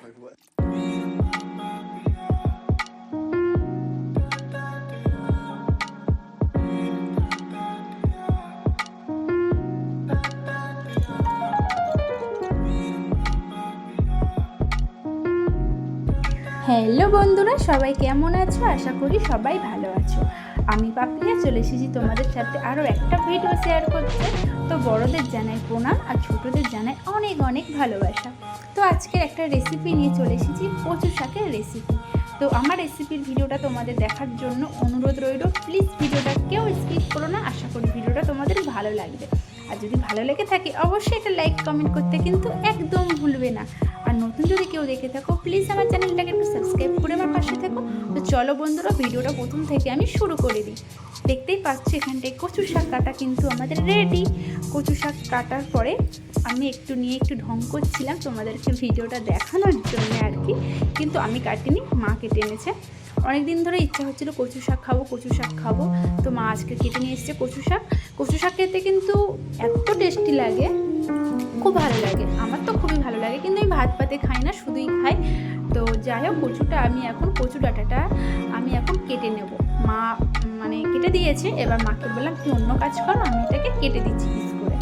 Hello বন্ধুরা, সবাই কেমন আছো? আশা করি সবাই ভালো আছো। আমি পাপিয়া চলে এসেছি তোমাদের সাথে আরও একটা ভিডিও শেয়ার করতে। তো বড়দের জানাই প্রণাম আর ছোটদের জানাই অনেক অনেক ভালোবাসা। তো আজকে একটা রেসিপি নিয়ে চলে এসেছি, কচু শাকের রেসিপি। তো আমার রেসিপির ভিডিওটা তোমাদের দেখার জন্য অনুরোধ রইল, প্লিজ ভিডিওটা কেউ স্কিপ করো না। আশা করি ভিডিওটা তোমাদের ভালো লাগবে। আর যদি ভালো লেগে থাকে অবশ্যই একটা লাইক কমেন্ট করতে কিন্তু একদম ভুলবে না। আর নতুন যদি কেউ দেখে থাকো প্লিজ আমার চ্যানেলটাকে একটু সাবস্ক্রাইব করে আমার পাশে থাকো। তো চলো বন্ধুরা, ভিডিওটা প্রথম থেকে আমি শুরু করে দিই। দেখতেই পাচ্ছি এখানটায় কচু শাক কাটা কিন্তু আমাদের রেডি। কচু শাক কাটার পরে আমি একটু নিয়ে একটু ঢং করছিলাম তোমাদেরকে ভিডিওটা দেখানোর জন্য আর কি, কিন্তু আমি কাটিনি, মা কেটে এনেছে। অনেক দিন ধরে ইচ্ছা হচ্ছিল কচু শাক খাবো, কচু শাক খাবো। তো মা আজকে কেটে নিয়ে এসেছে কচু শাক। কচু শাক খেতে কিন্তু এত টেস্টি লাগে, খুব ভালো লাগে। আমার তো খুবই ভালো লাগে, কিন্তু আমি ভাত পাতে খাই না, শুধুই খাই। তো যাই হোক, কচুটা আমি এখন কচু ডাঁটাটা আমি এখন কেটে নেব। মা মানে কেটে দিয়েছে, এবার মাকে বললাম তুই অন্য কাজ করো, আমি এটাকে কেটে দিচ্ছি পিস করে।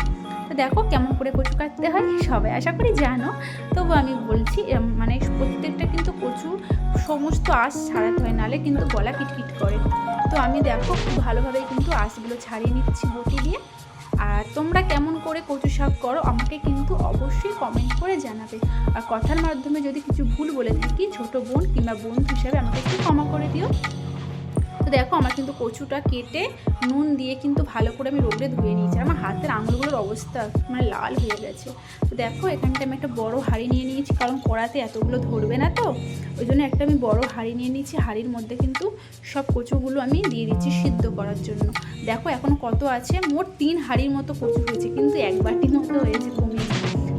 তো দেখো কেমন করে কচু কাটতে হয়, সবাই আশা করি জানো, তবু আমি বলছি। মানে প্রত্যেকটা কিন্তু কচু সমস্ত আঁশ ছাড়াতে হয়, নাহলে কিন্তু গলা কিটকিট করে। তো আমি দেখো খুব ভালোভাবে কিন্তু আঁশগুলো ছাড়িয়ে নিচ্ছি বটি দিয়ে। আর তোমরা কেমন করে কচু শাক করো আমাকে কিন্তু অবশ্যই কমেন্ট করে জানাবে। আর কথার মাধ্যমে যদি কিছু ভুল বলে থাকি, ছোট বোন কিংবা বন্ধু হিসাবে আমাকে একটু ক্ষমা করে দিও। তো দেখো আমার কিন্তু কচুটা কেটে নুন দিয়ে কিন্তু ভালো করে আমি রোদে ধুয়ে নিয়েছি। আমার হাতের আঙুলগুলোর অবস্থা মানে লাল হয়ে গেছে। তো দেখো এখানটা আমি একটা বড় হাঁড়ি নিয়ে নিয়েছি, কারণ কড়াতে এতগুলো ধরবে না, তো ওই জন্য একটা আমি বড় হাঁড়ি নিয়ে নিয়েছি। হাঁড়ির মধ্যে কিন্তু সব কচুগুলো আমি দিয়ে দিচ্ছি সিদ্ধ করার জন্য। দেখো এখন কত আছে, মোট 3 হাঁড়ির মতো কচু হয়েছে, কিন্তু 1 বাটির মতো হয়েছে, কমিয়ে।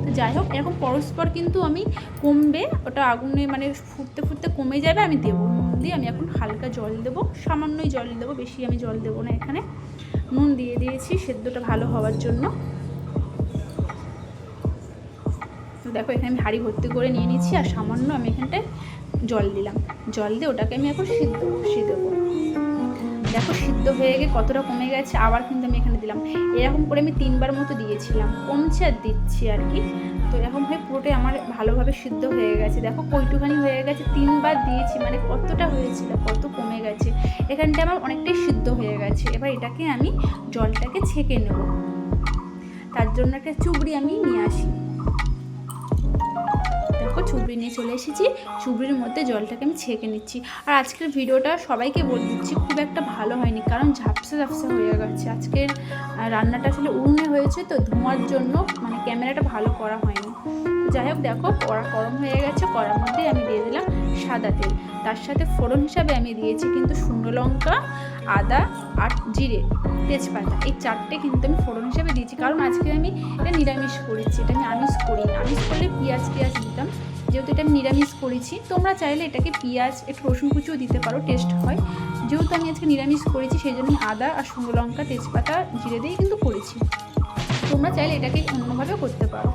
তো যাই হোক, এরকম পরস্পর কিন্তু আমি কমবে, ওটা আগুনে মানে ফুটতে ফুটতে কমে যাবে, আমি দেবো নুন দিয়ে। আমি এখন হালকা জল দেবো, সামান্যই জল দেবো, বেশি আমি জল দেবো না। এখানে নুন দিয়ে দিয়েছি সেদ্ধটা ভালো হওয়ার জন্য। তো দেখো এখানে আমি হাঁড়ি ভর্তি করে নিয়ে নিচ্ছি, আর সামান্য আমি এখানটায় জল দিলাম। জল দিয়ে ওটাকে আমি এখন সিদ্ধ বসিয়ে দেবো। দেখো সিদ্ধ হয়ে গিয়ে কতটা কমে গেছে, আবার কিন্তু আমি এখানে দিলাম। এরকম করে আমি 3বার মতো দিয়েছিলাম, কমছে আর দিচ্ছি আর কি। তো এরকম হয়ে পুরোটাই আমার ভালোভাবে সিদ্ধ হয়ে গেছে। দেখো কইটুখানি হয়ে গেছে, 3বার দিয়েছি, মানে কতটা হয়েছিল, কত কমে গেছে। এখানটা আমার অনেকটাই সিদ্ধ হয়ে গেছে। এবার এটাকে আমি জলটাকে ছেঁকে নেব, তার জন্য একটা চুবড়ি আমি নিয়ে আসি। দেখো চুবড়ি নিয়ে চলে এসেছি, চুবড়ির মধ্যে জলটাকে আমি ছেঁকে নিচ্ছি। আর আজকের ভিডিওটা সবাইকে বলে দিচ্ছি খুব একটা ভালো হয়নি, কারণ ঝাপসা ঝাপসা হয়ে গেছে। আজকের রান্নাটা আসলে উনুনে হয়েছে, তো ধোঁয়ার জন্য মানে ক্যামেরাটা ভালো করা হয়নি। যাই হোক, দেখো কড়া গরম হয়ে গেছে, কড়ার মধ্যে আমি দিয়ে দিলাম সাদা তেল। তার সাথে ফোড়ন হিসাবে আমি দিয়েছি কিন্তু শুকনো লঙ্কা, আদা আর জিরে, তেজপাতা, এই 4টে কিন্তু আমি ফোড়ন হিসাবে দিয়েছি। কারণ আজকে আমি এটা নিরামিষ করেছি, এটা আমি আমিষ করি না। আমিষ করলে পেঁয়াজ দিতাম, যেহেতু এটা আমি নিরামিষ করেছি। তোমরা চাইলে এটাকে পেঁয়াজ একটু রসুন কুচিও দিতে পারো, টেস্ট হয়। যেহেতু আমি আজকে নিরামিষ করেছি সেই জন্য আমি আদা আর শুকনো লঙ্কা, তেজপাতা, জিরে দিয়ে কিন্তু করেছি। তোমরা চাইলে এটাকে অন্যভাবেও করতে পারো।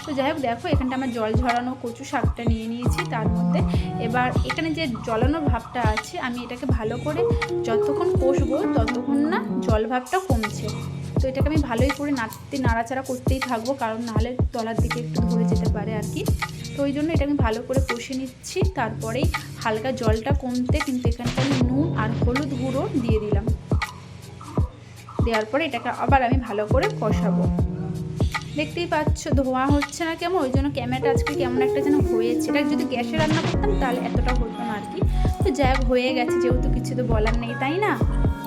তো যাই হোক, দেখো এখানটা আমার জল ঝরানো কচু শাকটা নিয়ে নিয়েছি তার মধ্যে। এবার এখানে যে জলানো ভাবটা আছে, আমি এটাকে ভালো করে যতক্ষণ কষবো ততক্ষণ না জল ভাবটা কমছে। তো এটাকে আমি ভালোই করে নাড়াচাড়া করতেই থাকবো, কারণ নাহলে তলার দিকে একটু ধরে যেতে পারে আর কি। তো ওই জন্য এটা আমি ভালো করে কষে নিচ্ছি। তারপরেই হালকা জলটা কমতে কিন্তু এখানটা আমি নুন আর হলুদ গুঁড়ো দিয়ে দিলাম। দেওয়ার পরে এটাকে আবার আমি ভালো করে কষাবো। দেখতেই পাচ্ছ ধোঁয়া হচ্ছে না কেমন, ওই জন্য ক্যামেরাটা আজকে কেমন একটা যেন হয়েছে। এটা যদি গ্যাসে রান্না করতাম তাহলে এতটা হতো না আর কি। তো যাই হোক, হয়ে গেছে যেহেতু, কিছু তো বলার নেই, তাই না?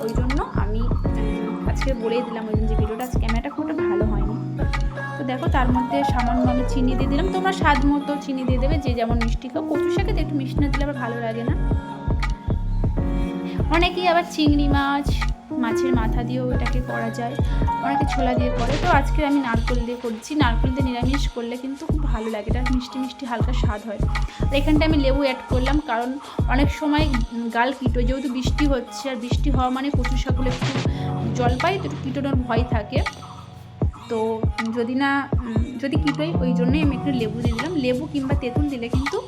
ওই জন্য আমি আজকে বলেই দিলাম ওই জন্য যে ভিডিওটা আজকে ক্যামেরাটা খুব একটা ভালো হয়নি। তো দেখো তার মধ্যে সামান্য আমি চিনি দিয়ে দিলাম। তোমরা স্বাদ মতো চিনি দিয়ে দেবে, যে যেমন মিষ্টি খাও। কচু শাকে একটু মিষ্টি না দিলে আবার ভালো লাগে না। অনেকেই আবার চিংড়ি মাছের মাথা দিয়েও এটাকে করা যায়, অনেকে ছোলা দিয়ে করে। তো আজকে আমি নারকেল দিয়ে করছি। নারকেল দিয়ে নিরামিষ করলে কিন্তু খুব ভালো লাগে, এটা মিষ্টি মিষ্টি হালকা স্বাদ হয়। আর এখানটা আমি লেবু অ্যাড করলাম, কারণ অনেক সময় গাল কিটো, যেহেতু বৃষ্টি হচ্ছে, আর বৃষ্টি হওয়া মানে কচু শাকগুলো একটু জল পাই, তো একটু কিটোনোর ভয় থাকে। তো যদি কিটোই ওই জন্যই আমি একটু লেবু দিয়ে দিলাম। লেবু কিংবা তেঁতুল দিলে কিন্তু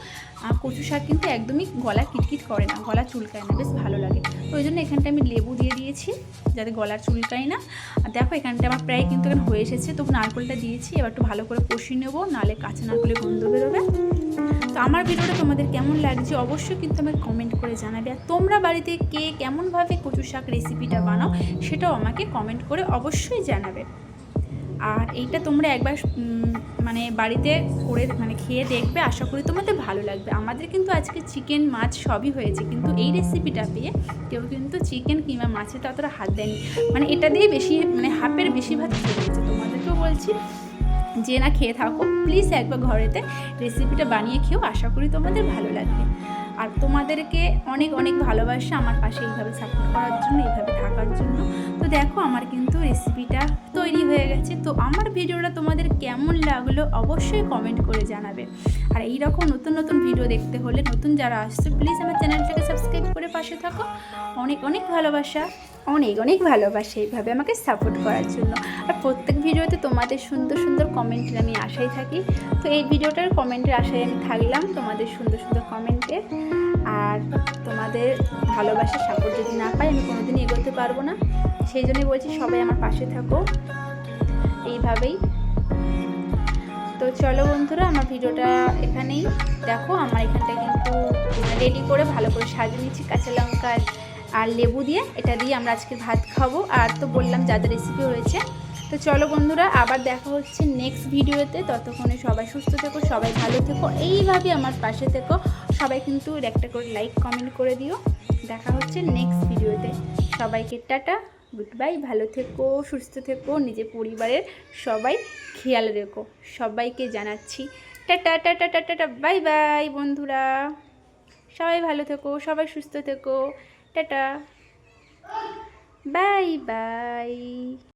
কচু শাক কিন্তু একদমই গলা কিটকিট করে না, গলা চুলকায় না, বেশ ভালো লাগে। তো ওই জন্য এখানটা আমি লেবু দিয়ে দিয়েছি যাতে গলার চুলকায় না। আর দেখো এখানটা আমার প্রায় কিন্তু এখানে হয়ে এসেছে। তো নারকেলটা দিয়েছি, এবার একটু ভালো করে কষিয়ে নেবো, নাহলে কাঁচা নারকেলের গন্ধ বেরোবে। তো আমার ভিডিওটা তোমাদের কেমন লাগছে অবশ্যই কিন্তু আমাকে কমেন্ট করে জানাবে। আর তোমরা বাড়িতে কে কেমনভাবে কচু শাক রেসিপিটা বানাও সেটাও আমাকে কমেন্ট করে অবশ্যই জানাবে। আর এইটা তোমরা একবার মানে বাড়িতে করে মানে খেয়ে দেখবে, আশা করি তোমাদের ভালো লাগবে। আমাদের কিন্তু আজকে চিকেন মাছ সবই হয়েছে, কিন্তু এই রেসিপিটা পেয়ে কেউ কিন্তু চিকেন কিংবা মাছের ততটা হাত দেয়নি, মানে এটা দিয়ে বেশি মানে হাফের বেশি ভাত খেয়ে নিয়েছে। তোমাদেরকেও বলছি যে না, খেয়ে থাকো প্লিজ, একবার ঘরেতে রেসিপিটা বানিয়ে খেয়েও, আশা করি তোমাদের ভালো লাগবে। আর তোমাদেরকে অনেক অনেক ভালোবাসা আমার পাশে এইভাবে সাপোর্ট করার জন্য, এইভাবে থাকার জন্য। তো দেখো আমার কিন্তু রেসিপিটা তৈরি হয়ে গেছে। তো আমার ভিডিওটা তোমাদের কেমন লাগলো অবশ্যই কমেন্ট করে জানাবে। আর এইরকম নতুন নতুন ভিডিও দেখতে হলে, নতুন যারা আসছে প্লিজ আমার চ্যানেলটাকে সাবস্ক্রাইব করে পাশে থাকো। অনেক অনেক ভালোবাসা, অনেক অনেক ভালোবাসা এইভাবে আমাকে সাপোর্ট করার জন্য। আর প্রত্যেক ভিডিওতে তোমাদের সুন্দর সুন্দর কমেন্টের আমি আশায় থাকি। তো এই ভিডিওটার কমেন্টের আশায় আমি থাকলাম, তোমাদের সুন্দর সুন্দর কমেন্টে। আর তোমাদের ভালোবাসা সাপোর্ট যদি না পাই আমি কোনোদিনই এগোতে পারবো না। সেই জন্যই বলছি সবাই আমার পাশে থাকো এইভাবেই। তো চলো বন্ধুরা, আমার ভিডিওটা এখানেই। দেখো আমার এখানটা কিন্তু রেডি করে ভালো করে সাজিয়ে নিচ্ছি কাঁচা লঙ্কা আর লেবু দিয়ে। এটা দিয়ে আমরা আজকে ভাত খাবো। আর তো বললাম যা যা রেসিপি হয়েছে। তো চলো বন্ধুরা, আবার দেখা হচ্ছে নেক্সট ভিডিওতে। ততক্ষণে সবাই সুস্থ থেকো, সবাই ভালো থেকো, এইভাবে আমার পাশে থেকো। সবাই কিন্তু একটা করে লাইক কমেন্ট করে দিও। দেখা হচ্ছে নেক্সট ভিডিওতে। সবাইকে টাটা, গুড বাই, ভালো থেকো, সুস্থ থেকো, নিজের পরিবারের সবাই খেয়াল রেখো। সবাইকে জানাচ্ছি tata tata tata tata, bye bye বন্ধুরা। সবাই ভালো থেকো, সবাই সুস্থ থেকো, টাটা, বাই বাই।